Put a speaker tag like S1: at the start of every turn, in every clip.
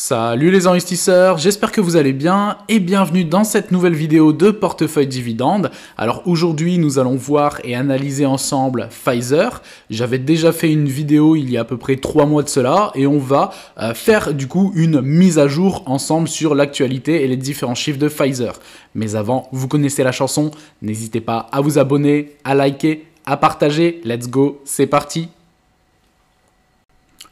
S1: Salut les investisseurs, j'espère que vous allez bien et bienvenue dans cette nouvelle vidéo de portefeuille dividende. Alors aujourd'hui nous allons voir et analyser ensemble Pfizer. J'avais déjà fait une vidéo il y a à peu près 3 mois de cela et on va faire du coup une mise à jour ensemble sur l'actualité et les différents chiffres de Pfizer. Mais avant, vous connaissez la chanson, n'hésitez pas à vous abonner, à liker, à partager. Let's go, c'est parti!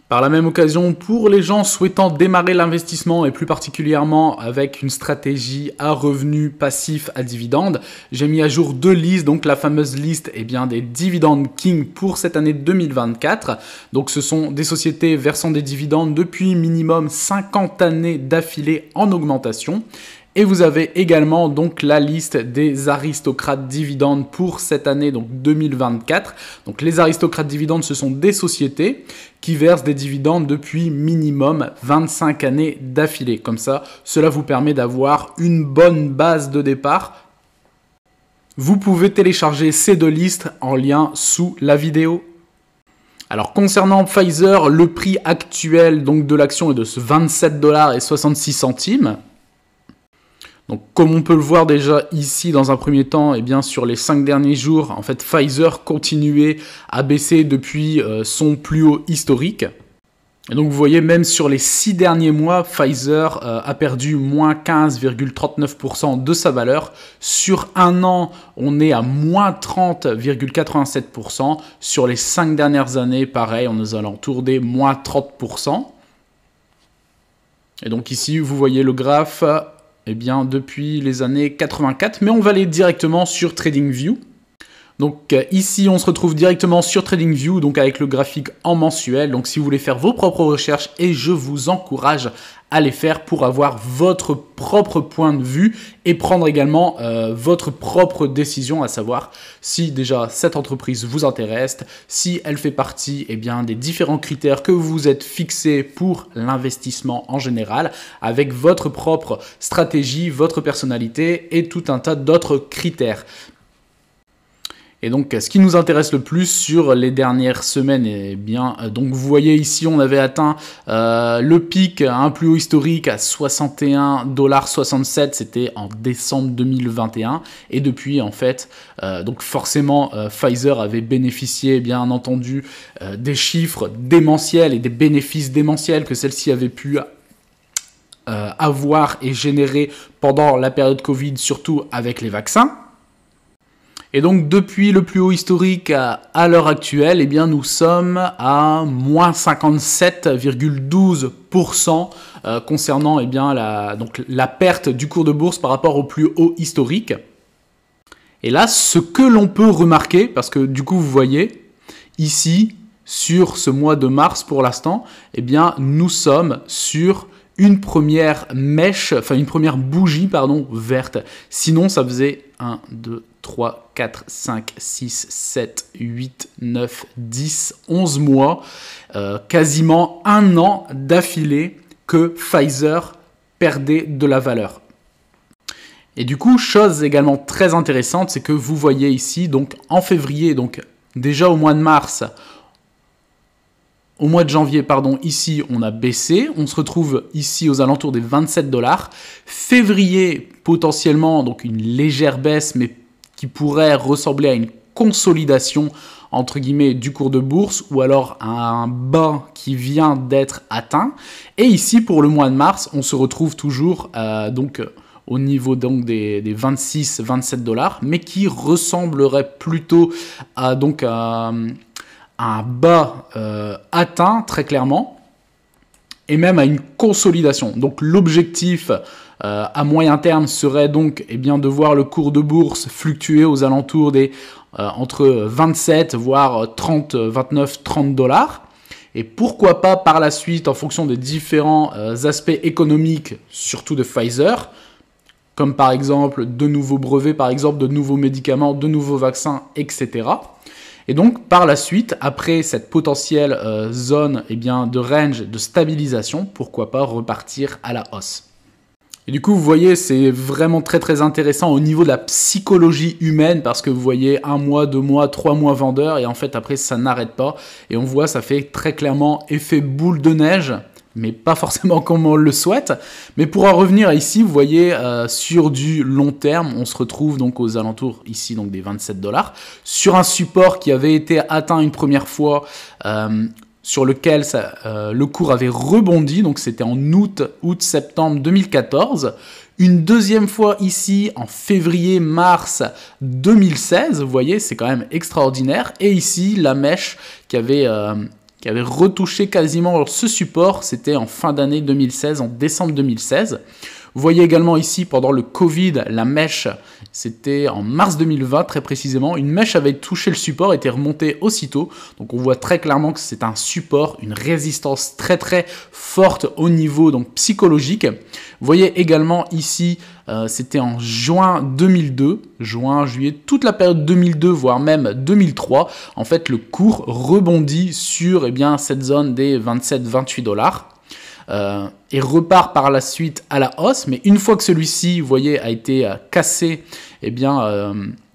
S1: Par la même occasion, pour les gens souhaitant démarrer l'investissement et plus particulièrement avec une stratégie à revenus passifs à dividendes, j'ai mis à jour 2 listes, donc la fameuse liste des Dividend King pour cette année 2024. Donc ce sont des sociétés versant des dividendes depuis minimum 50 années d'affilée en augmentation. Et vous avez également donc la liste des aristocrates dividendes pour cette année donc 2024. Donc les aristocrates dividendes, ce sont des sociétés qui versent des dividendes depuis minimum 25 années d'affilée. Comme ça, cela vous permet d'avoir une bonne base de départ. Vous pouvez télécharger ces 2 listes en lien sous la vidéo. Alors concernant Pfizer, le prix actuel donc de l'action est de 27,66 $. Donc, comme on peut le voir déjà ici dans un premier temps, sur les 5 derniers jours, en fait, Pfizer continuait à baisser depuis son plus haut historique. Et donc, vous voyez, même sur les 6 derniers mois, Pfizer a perdu moins 15,39% de sa valeur. Sur un an, on est à moins 30,87%. Sur les 5 dernières années, pareil, on est aux alentours des moins 30%. Et donc ici, vous voyez le graphe. Depuis les années 84, mais on va aller directement sur TradingView. Donc ici, on se retrouve directement sur TradingView, donc avec le graphique en mensuel. Donc si vous voulez faire vos propres recherches, et je vous encourage à les faire pour avoir votre propre point de vue et prendre également votre propre décision, à savoir si déjà cette entreprise vous intéresse, si elle fait partie des différents critères que vous vous êtes fixés pour l'investissement en général, avec votre propre stratégie, votre personnalité et tout un tas d'autres critères. Et donc, ce qui nous intéresse le plus sur les dernières semaines, donc vous voyez ici, on avait atteint le pic, un plus haut historique à 61,67 $, c'était en décembre 2021. Et depuis, en fait, donc forcément, Pfizer avait bénéficié, bien entendu, des chiffres démentiels et des bénéfices démentiels que celle-ci avait pu avoir et générer pendant la période Covid, surtout avec les vaccins. Et donc, depuis le plus haut historique à l'heure actuelle, nous sommes à moins 57,12% concernant la perte du cours de bourse par rapport au plus haut historique. Et là, ce que l'on peut remarquer, parce que du coup, vous voyez, ici, sur ce mois de mars pour l'instant, nous sommes sur une première bougie verte. Sinon, ça faisait 1, 2, 3, 4, 5, 6, 7, 8, 9, 10, 11 mois, quasiment un an d'affilée que Pfizer perdait de la valeur. Et du coup, chose également très intéressante, c'est que vous voyez ici, donc en février, donc déjà au mois de mars, au mois de janvier, ici, on a baissé. On se retrouve ici aux alentours des 27 $. Février, potentiellement, donc une légère baisse, mais qui pourrait ressembler à une consolidation, entre guillemets, du cours de bourse, ou alors un bas qui vient d'être atteint. Et ici, pour le mois de mars, on se retrouve toujours au niveau des 26-27 $, mais qui ressemblerait plutôt à un bas atteint très clairement et même à une consolidation. Donc l'objectif à moyen terme serait donc de voir le cours de bourse fluctuer aux alentours des entre 27 voire 30, 29, 30 $. Et pourquoi pas par la suite, en fonction des différents aspects économiques, surtout de Pfizer, comme par exemple de nouveaux brevets, par exemple de nouveaux médicaments, de nouveaux vaccins, etc. Et donc, par la suite, après cette potentielle zone de range de stabilisation, pourquoi pas repartir à la hausse. Et du coup, vous voyez, c'est vraiment très très intéressant au niveau de la psychologie humaine parce que vous voyez 1 mois, 2 mois, 3 mois vendeurs et en fait après ça n'arrête pas. Et on voit, ça fait très clairement effet boule de neige mais pas forcément comme on le souhaite. Mais pour en revenir ici, vous voyez, sur du long terme, on se retrouve donc aux alentours ici donc des 27 $, sur un support qui avait été atteint une première fois, sur lequel le cours avait rebondi, donc c'était en août-septembre 2014. Une deuxième fois ici en février-mars 2016, vous voyez, c'est quand même extraordinaire. Et ici, la mèche qui avait retouché quasiment ce support, c'était en fin d'année 2016, en décembre 2016. Vous voyez également ici, pendant le Covid, la mèche, c'était en mars 2020 très précisément, une mèche avait touché le support, était remontée aussitôt. Donc on voit très clairement que c'est un support, une résistance très très forte au niveau donc psychologique. Vous voyez également ici, c'était en juin 2002, juin, juillet, toute la période 2002, voire même 2003. En fait, le cours rebondit sur cette zone des 27-28 $. Et repart par la suite à la hausse, mais une fois que celui-ci, vous voyez, a été cassé,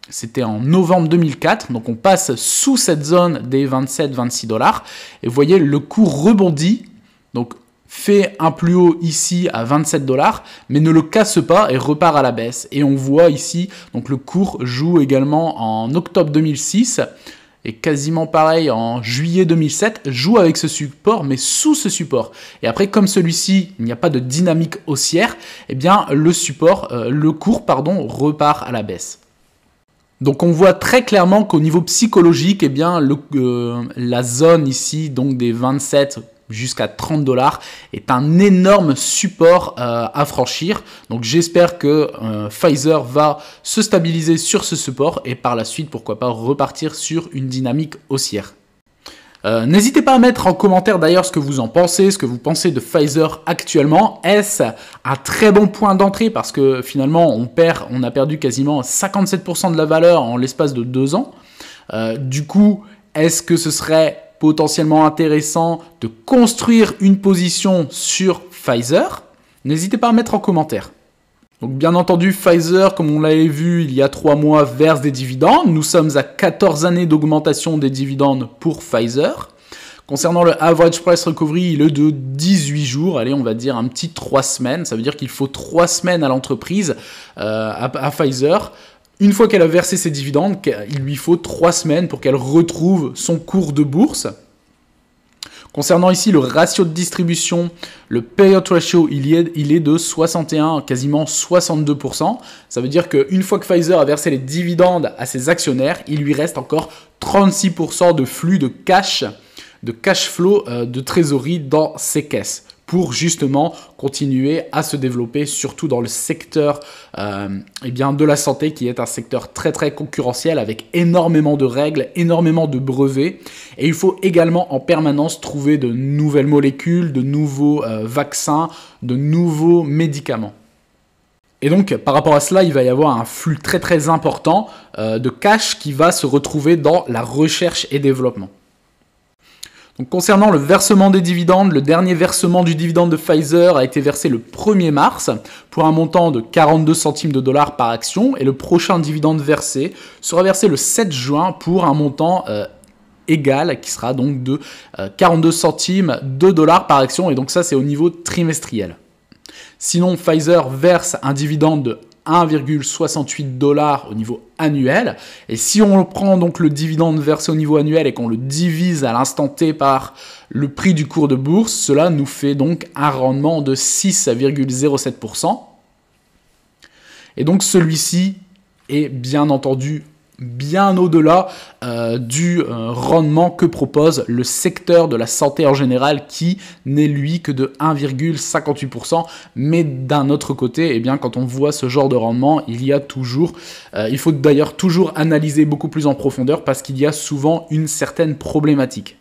S1: c'était en novembre 2004, donc on passe sous cette zone des 27-26 $, et vous voyez, le cours rebondit, donc fait un plus haut ici à 27 $, mais ne le casse pas et repart à la baisse. Et on voit ici, donc le cours joue également en octobre 2006, et quasiment pareil en juillet 2007, joue avec ce support, mais sous ce support. Et après, comme celui-ci, il n'y a pas de dynamique haussière, le cours repart à la baisse. Donc on voit très clairement qu'au niveau psychologique, la zone ici, donc des 27 jusqu'à 30 $ est un énorme support à franchir. Donc j'espère que Pfizer va se stabiliser sur ce support et par la suite, pourquoi pas, repartir sur une dynamique haussière. N'hésitez pas à mettre en commentaire d'ailleurs ce que vous en pensez, ce que vous pensez de Pfizer actuellement. Est-ce un très bon point d'entrée parce que finalement on a perdu quasiment 57% de la valeur en l'espace de 2 ans. Du coup, est-ce que ce serait potentiellement intéressant de construire une position sur Pfizer? N'hésitez pas à mettre en commentaire. Donc bien entendu, Pfizer, comme on l'avait vu il y a 3 mois, verse des dividendes. Nous sommes à 14 années d'augmentation des dividendes pour Pfizer. Concernant le average price recovery, il est de 18 jours, allez, on va dire un petit 3 semaines. Ça veut dire qu'il faut 3 semaines à l'entreprise, à Pfizer. Une fois qu'elle a versé ses dividendes, il lui faut 3 semaines pour qu'elle retrouve son cours de bourse. Concernant ici le ratio de distribution, le payout ratio, il est de 61, quasiment 62%. Ça veut dire qu'une fois que Pfizer a versé les dividendes à ses actionnaires, il lui reste encore 36% de flux de cash flow, de trésorerie dans ses caisses, pour justement continuer à se développer, surtout dans le secteur de la santé, qui est un secteur très très concurrentiel avec énormément de règles, énormément de brevets. Et il faut également en permanence trouver de nouvelles molécules, de nouveaux vaccins, de nouveaux médicaments. Et donc, par rapport à cela, il va y avoir un flux très très important de cash qui va se retrouver dans la recherche et développement. Donc, concernant le versement des dividendes, le dernier versement du dividende de Pfizer a été versé le 1er mars pour un montant de 42 centimes de dollars par action, et le prochain dividende versé sera versé le 7 juin pour un montant égal qui sera donc de 42 centimes de dollars par action, et donc ça c'est au niveau trimestriel. Sinon, Pfizer verse un dividende de 1,68 $ au niveau annuel. Et si on prend donc le dividende versé au niveau annuel et qu'on le divise à l'instant T par le prix du cours de bourse, cela nous fait donc un rendement de 6,07%. Et donc celui-ci est bien entendu bien au-delà du rendement que propose le secteur de la santé en général, qui n'est lui que de 1,58%. Mais d'un autre côté, quand on voit ce genre de rendement, il faut d'ailleurs toujours analyser beaucoup plus en profondeur parce qu'il y a souvent une certaine problématique.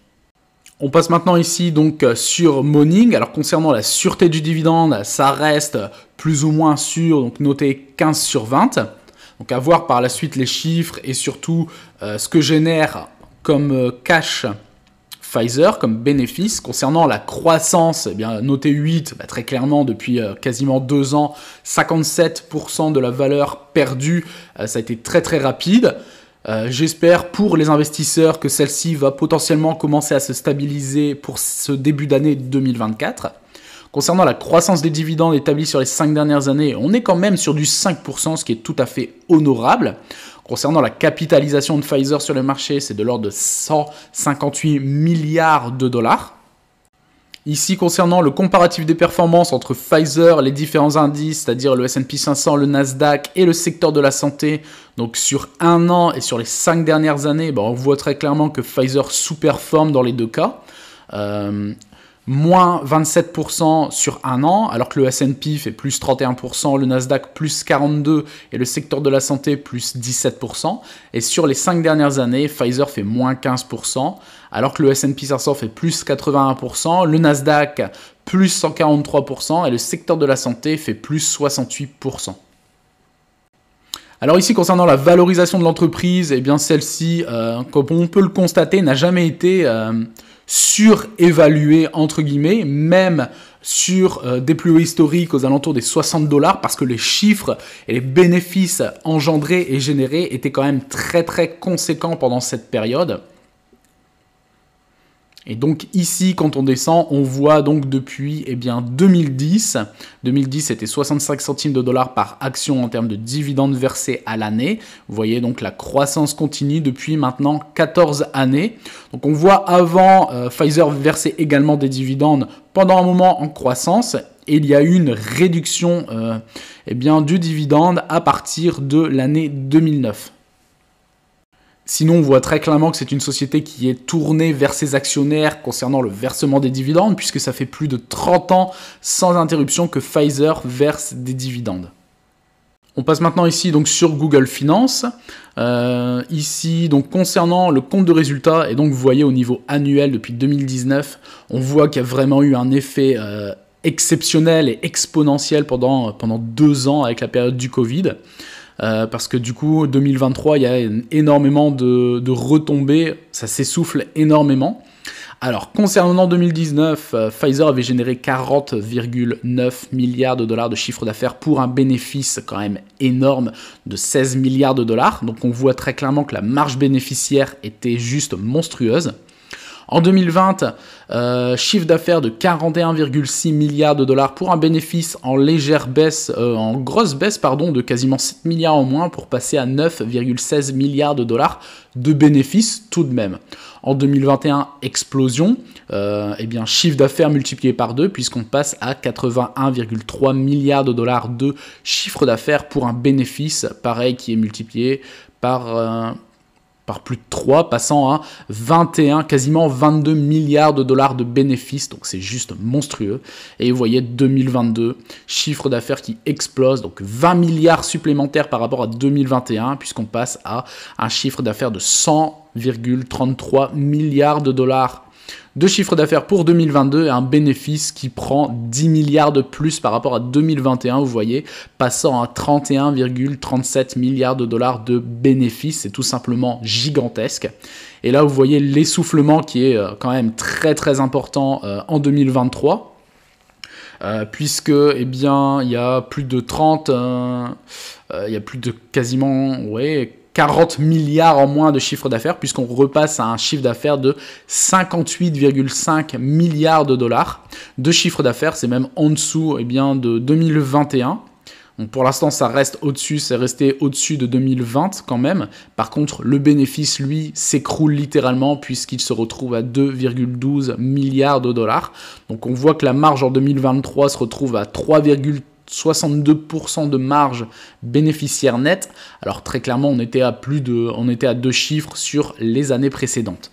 S1: On passe maintenant ici donc sur Morning. Alors concernant la sûreté du dividende, ça reste plus ou moins sûr, donc noté 15 sur 20. Donc à voir par la suite les chiffres et surtout ce que génère comme cash Pfizer, comme bénéfice. Concernant la croissance, noté 8, très clairement depuis quasiment 2 ans, 57% de la valeur perdue, ça a été très très rapide. J'espère pour les investisseurs que celle-ci va potentiellement commencer à se stabiliser pour ce début d'année 2024. Concernant la croissance des dividendes établie sur les 5 dernières années, on est quand même sur du 5%, ce qui est tout à fait honorable. Concernant la capitalisation de Pfizer sur le marché, c'est de l'ordre de 158 milliards de dollars. Ici, concernant le comparatif des performances entre Pfizer, les différents indices, c'est-à-dire le S&P 500, le Nasdaq et le secteur de la santé, donc sur un an et sur les 5 dernières années, on voit très clairement que Pfizer sous-performe dans les deux cas. Moins 27% sur un an, alors que le S&P fait plus 31%, le Nasdaq plus 42% et le secteur de la santé plus 17%. Et sur les 5 dernières années, Pfizer fait moins 15%, alors que le S&P 500 fait plus 81%, le Nasdaq plus 143% et le secteur de la santé fait plus 68%. Alors ici, concernant la valorisation de l'entreprise, eh bien celle-ci, comme on peut le constater, n'a jamais été surévaluée, entre guillemets, même sur des plus hauts historiques aux alentours des 60 $, parce que les chiffres et les bénéfices engendrés et générés étaient quand même très très conséquents pendant cette période. Et donc ici, quand on descend, on voit donc depuis 2010 c'était 65 centimes de dollars par action en termes de dividendes versés à l'année. Vous voyez donc la croissance continue depuis maintenant 14 années. Donc on voit avant, Pfizer versait également des dividendes pendant un moment en croissance. Et il y a eu une réduction du dividende à partir de l'année 2009. Sinon, on voit très clairement que c'est une société qui est tournée vers ses actionnaires concernant le versement des dividendes, puisque ça fait plus de 30 ans sans interruption que Pfizer verse des dividendes. On passe maintenant ici donc sur Google Finance. Ici, donc concernant le compte de résultat, et donc vous voyez au niveau annuel depuis 2019, on voit qu'il y a vraiment eu un effet exceptionnel et exponentiel pendant 2 ans avec la période du Covid. Parce que du coup, 2023, il y a énormément de retombées, ça s'essouffle énormément. Alors, concernant 2019, Pfizer avait généré 40,9 milliards de dollars de chiffre d'affaires pour un bénéfice quand même énorme de 16 milliards de dollars. Donc, on voit très clairement que la marge bénéficiaire était juste monstrueuse. En 2020, chiffre d'affaires de 41,6 milliards de dollars pour un bénéfice en légère baisse, en grosse baisse de quasiment 7 milliards en moins pour passer à 9,16 milliards de dollars de bénéfices tout de même. En 2021, explosion, chiffre d'affaires multiplié par 2 puisqu'on passe à 81,3 milliards de dollars de chiffre d'affaires pour un bénéfice pareil qui est multiplié par plus de 3, passant à 21, quasiment 22 milliards de dollars de bénéfices, donc c'est juste monstrueux. Et vous voyez 2022, chiffre d'affaires qui explose, donc 20 milliards supplémentaires par rapport à 2021, puisqu'on passe à un chiffre d'affaires de 100,33 milliards de dollars de chiffre d'affaires pour 2022 et un bénéfice qui prend 10 milliards de plus par rapport à 2021, vous voyez, passant à 31,37 milliards de dollars de bénéfices, c'est tout simplement gigantesque. Et là, vous voyez l'essoufflement qui est quand même très très important en 2023. Puisque il y a plus de quasiment 40 milliards en moins de chiffre d'affaires, puisqu'on repasse à un chiffre d'affaires de 58,5 milliards de dollars de chiffre d'affaires. C'est même en dessous de 2021. Donc pour l'instant, ça reste au-dessus, c'est resté au-dessus de 2020 quand même. Par contre, le bénéfice, lui, s'écroule littéralement puisqu'il se retrouve à 2,12 milliards de dollars. Donc on voit que la marge en 2023 se retrouve à 3,62% de marge bénéficiaire nette. Alors très clairement, on était à 2 chiffres sur les années précédentes.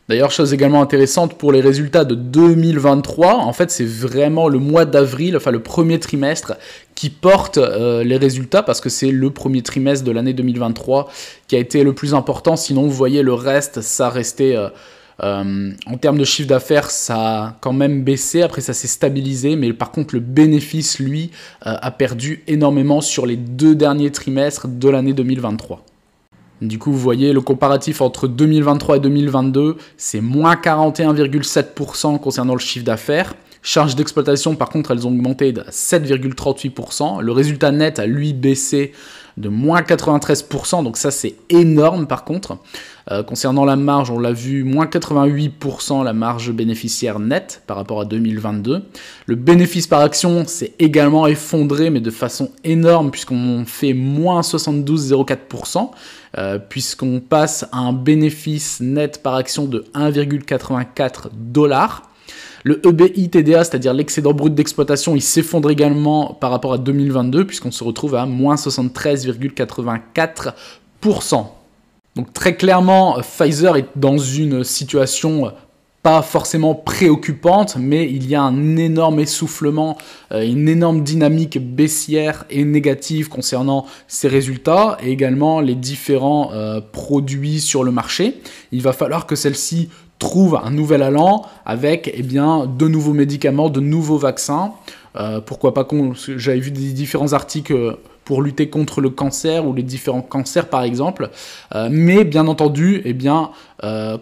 S1: D'ailleurs, chose également intéressante pour les résultats de 2023, en fait c'est vraiment le mois d'avril, enfin le premier trimestre qui porte les résultats parce que c'est le premier trimestre de l'année 2023 qui a été le plus important. Sinon vous voyez le reste, ça restait... en termes de chiffre d'affaires, ça a quand même baissé, après ça s'est stabilisé, mais par contre le bénéfice, lui, a perdu énormément sur les 2 derniers trimestres de l'année 2023. Du coup, vous voyez le comparatif entre 2023 et 2022, c'est moins 41,7% concernant le chiffre d'affaires. Charges d'exploitation, par contre, elles ont augmenté de 7,38%. Le résultat net a, lui, baissé de moins 93%. Donc ça, c'est énorme, par contre. Concernant la marge, on l'a vu, moins 88% la marge bénéficiaire nette par rapport à 2022. Le bénéfice par action s'est également effondré, mais de façon énorme, puisqu'on fait moins 72,04%, puisqu'on passe à un bénéfice net par action de 1,84 $. Le EBITDA, c'est-à-dire l'excédent brut d'exploitation, il s'effondre également par rapport à 2022, puisqu'on se retrouve à moins 73,84%. Donc très clairement, Pfizer est dans une situation pas forcément préoccupante, mais il y a un énorme essoufflement, une énorme dynamique baissière et négative concernant ses résultats et également les différents produits sur le marché. Il va falloir que celle-ci trouve un nouvel allant avec de nouveaux médicaments, de nouveaux vaccins. Pourquoi pas, j'avais vu des différents articles pour lutter contre le cancer ou les différents cancers par exemple. Mais bien entendu,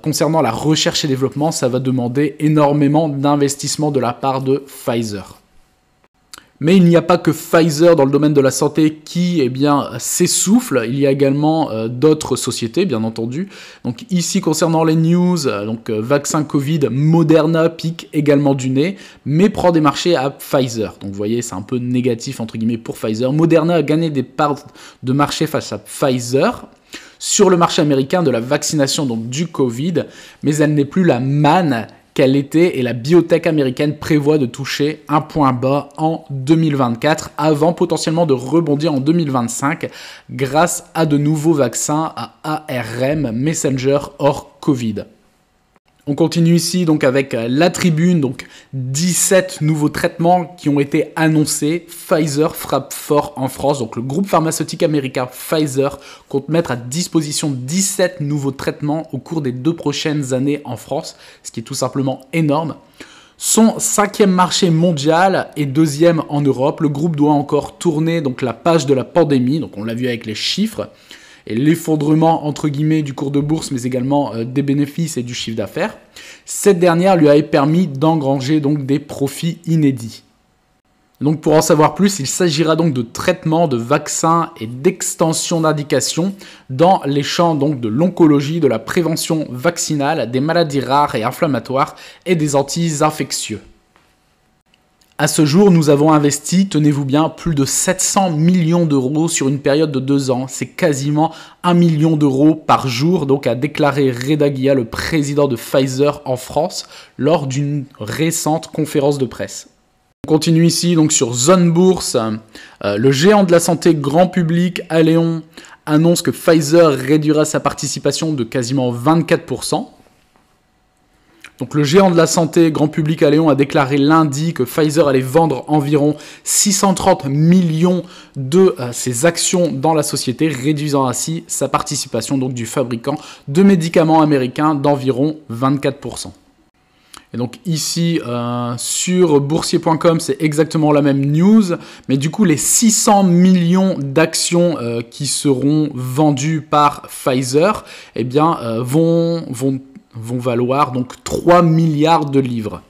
S1: concernant la recherche et développement, ça va demander énormément d'investissement de la part de Pfizer. Mais il n'y a pas que Pfizer dans le domaine de la santé qui s'essouffle, il y a également d'autres sociétés bien entendu. Donc ici concernant les news, vaccin Covid, Moderna pique également du nez, mais prend des marchés à Pfizer. Donc vous voyez, c'est un peu négatif entre guillemets pour Pfizer. Moderna a gagné des parts de marché face à Pfizer sur le marché américain de la vaccination donc du Covid, mais elle n'est plus la manne qu'elle était et la biotech américaine prévoit de toucher un point bas en 2024 avant potentiellement de rebondir en 2025 grâce à de nouveaux vaccins à ARN, Messenger hors Covid. On continue ici donc avec la tribune, donc 17 nouveaux traitements qui ont été annoncés. Pfizer frappe fort en France, donc le groupe pharmaceutique américain Pfizer compte mettre à disposition 17 nouveaux traitements au cours des 2 prochaines années en France, ce qui est tout simplement énorme. Son 5e marché mondial et 2e en Europe, le groupe doit encore tourner donc la page de la pandémie, donc on l'a vu avec les chiffres, et l'effondrement entre guillemets du cours de bourse, mais également des bénéfices et du chiffre d'affaires. Cette dernière lui avait permis d'engranger donc des profits inédits. Donc pour en savoir plus, il s'agira donc de traitements, de vaccins et d'extension d'indications dans les champs donc de l'oncologie, de la prévention vaccinale, des maladies rares et inflammatoires et des anti-infectieux. À ce jour, nous avons investi, tenez-vous bien, plus de 700 millions d'euros sur une période de 2 ans. C'est quasiment 1 million d'euros par jour, donc a déclaré Reda Guia, le président de Pfizer en France, lors d'une récente conférence de presse. On continue ici donc sur Zone Bourse. Le géant de la santé grand public, Allianz, annonce que Pfizer réduira sa participation de quasiment 24%. Donc le géant de la santé grand public à Léon a déclaré lundi que Pfizer allait vendre environ 630 millions de ses actions dans la société, réduisant ainsi sa participation donc du fabricant de médicaments américain d'environ 24%. Et donc ici, sur boursier.com, c'est exactement la même news, mais du coup, les 600 millions d'actions qui seront vendues par Pfizer vont valoir donc 3 milliards de livres.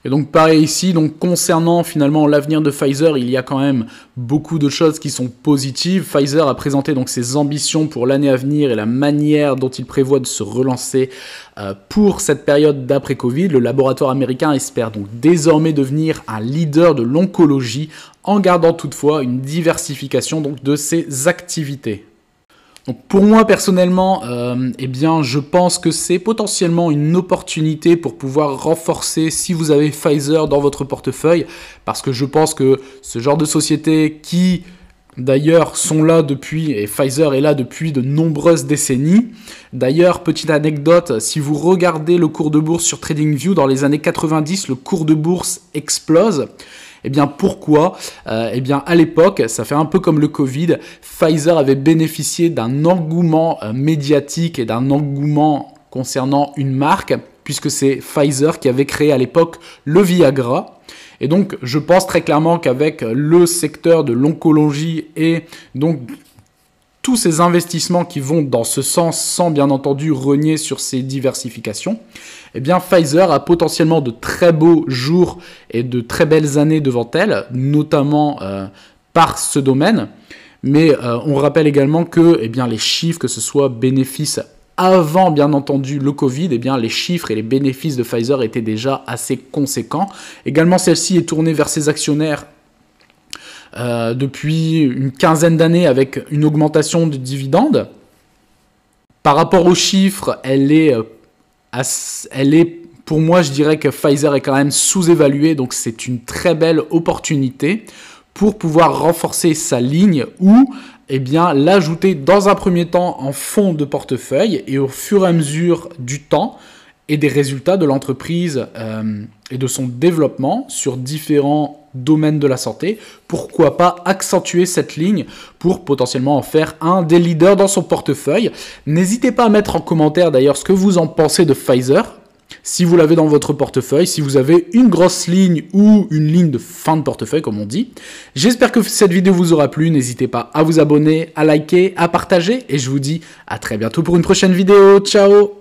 S1: Et donc pareil ici, donc concernant finalement l'avenir de Pfizer, il y a quand même beaucoup de choses qui sont positives. Pfizer a présenté donc ses ambitions pour l'année à venir et la manière dont il prévoit de se relancer pour cette période d'après-Covid. Le laboratoire américain espère donc désormais devenir un leader de l'oncologie en gardant toutefois une diversification donc de ses activités. Donc pour moi personnellement, je pense que c'est potentiellement une opportunité pour pouvoir renforcer si vous avez Pfizer dans votre portefeuille, parce que je pense que ce genre de sociétés qui d'ailleurs sont là depuis, et Pfizer est là depuis de nombreuses décennies. D'ailleurs, petite anecdote, si vous regardez le cours de bourse sur TradingView, dans les années 90, le cours de bourse explose. Eh bien pourquoi ? À l'époque, ça fait un peu comme le Covid, Pfizer avait bénéficié d'un engouement médiatique et d'un engouement concernant une marque, puisque c'est Pfizer qui avait créé à l'époque le Viagra. Et donc je pense très clairement qu'avec le secteur de l'oncologie et donc tous ces investissements qui vont dans ce sens sans bien entendu renier sur ces diversifications, eh bien Pfizer a potentiellement de très beaux jours et de très belles années devant elle, notamment par ce domaine. Mais on rappelle également que eh bien, les chiffres, que ce soit bénéfices avant bien entendu le Covid, eh bien, les chiffres et les bénéfices de Pfizer étaient déjà assez conséquents. Également, celle-ci est tournée vers ses actionnaires depuis une quinzaine d'années avec une augmentation de dividendes. Par rapport aux chiffres, elle est pour moi, je dirais que Pfizer est quand même sous-évaluée, donc c'est une très belle opportunité pour pouvoir renforcer sa ligne ou eh bien, l'ajouter dans un premier temps en fond de portefeuille et au fur et à mesure du temps et des résultats de l'entreprise et de son développement sur différents domaines de la santé, pourquoi pas accentuer cette ligne pour potentiellement en faire un des leaders dans son portefeuille. N'hésitez pas à mettre en commentaire d'ailleurs ce que vous en pensez de Pfizer. Si vous l'avez dans votre portefeuille, si vous avez une grosse ligne ou une ligne de fin de portefeuille comme on dit. J'espère que cette vidéo vous aura plu, n'hésitez pas à vous abonner, à liker, à partager et je vous dis à très bientôt pour une prochaine vidéo. Ciao!